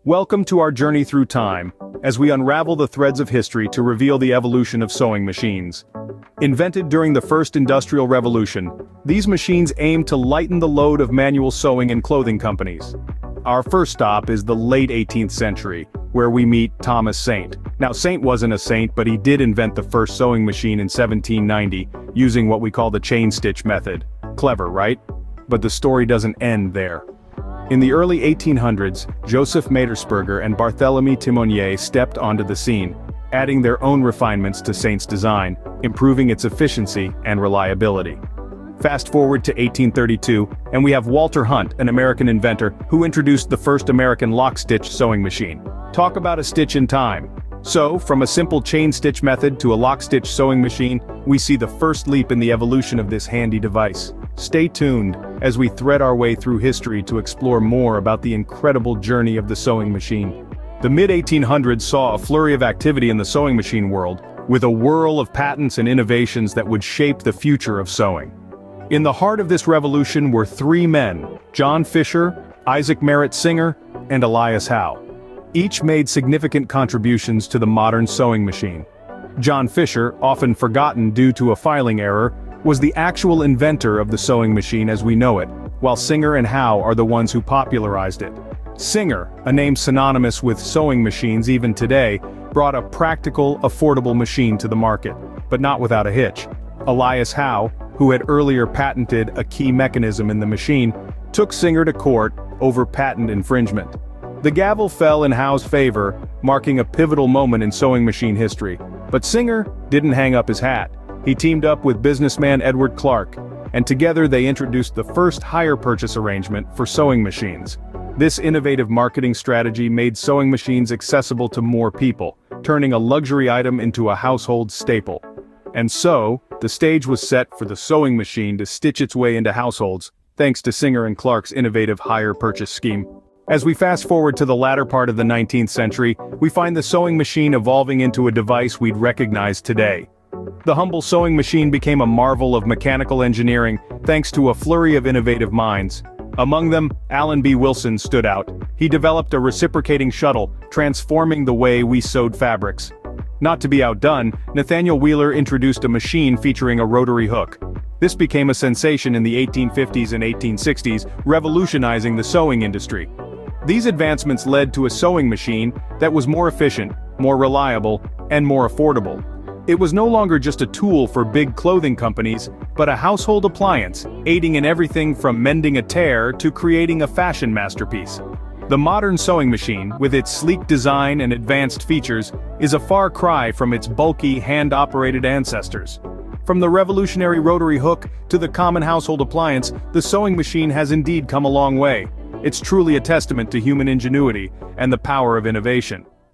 Welcome to our journey through time, as we unravel the threads of history to reveal the evolution of sewing machines. Invented during the first industrial revolution, these machines aimed to lighten the load of manual sewing in clothing companies. Our first stop is the late 18th century, where we meet Thomas Saint. Now, Saint wasn't a saint, but he did invent the first sewing machine in 1790, using what we call the chain stitch method. Clever, right? But the story doesn't end there. In the early 1800s, Joseph Madersperger and Barthélemy Timonier stepped onto the scene, adding their own refinements to Saint's design, improving its efficiency and reliability. Fast forward to 1832, and we have Walter Hunt, an American inventor, who introduced the first American lock-stitch sewing machine. Talk about a stitch in time. So, from a simple chain stitch method to a lock-stitch sewing machine, we see the first leap in the evolution of this handy device. Stay tuned as we thread our way through history to explore more about the incredible journey of the sewing machine. The mid-1800s saw a flurry of activity in the sewing machine world, with a whirl of patents and innovations that would shape the future of sewing. In the heart of this revolution were three men: John Fisher, Isaac Merritt Singer, and Elias Howe. Each made significant contributions to the modern sewing machine. John Fisher, often forgotten due to a filing error, was the actual inventor of the sewing machine as we know it, while Singer and Howe are the ones who popularized it. Singer, a name synonymous with sewing machines even today, brought a practical, affordable machine to the market, but not without a hitch. Elias Howe, who had earlier patented a key mechanism in the machine, took Singer to court over patent infringement. The gavel fell in Howe's favor, marking a pivotal moment in sewing machine history. But Singer didn't hang up his hat. He teamed up with businessman Edward Clark, and together they introduced the first hire purchase arrangement for sewing machines. This innovative marketing strategy made sewing machines accessible to more people, turning a luxury item into a household staple. And so, the stage was set for the sewing machine to stitch its way into households, thanks to Singer and Clark's innovative hire purchase scheme. As we fast forward to the latter part of the 19th century, we find the sewing machine evolving into a device we'd recognize today. The humble sewing machine became a marvel of mechanical engineering thanks to a flurry of innovative minds. Among them, Allen B. Wilson stood out. He developed a reciprocating shuttle, transforming the way we sewed fabrics. Not to be outdone, Nathaniel Wheeler introduced a machine featuring a rotary hook. This became a sensation in the 1850s and 1860s, revolutionizing the sewing industry. These advancements led to a sewing machine that was more efficient, more reliable, and more affordable. It was no longer just a tool for big clothing companies, but a household appliance, aiding in everything from mending a tear to creating a fashion masterpiece. The modern sewing machine, with its sleek design and advanced features, is a far cry from its bulky, hand-operated ancestors. From the revolutionary rotary hook to the common household appliance, the sewing machine has indeed come a long way. It's truly a testament to human ingenuity and the power of innovation.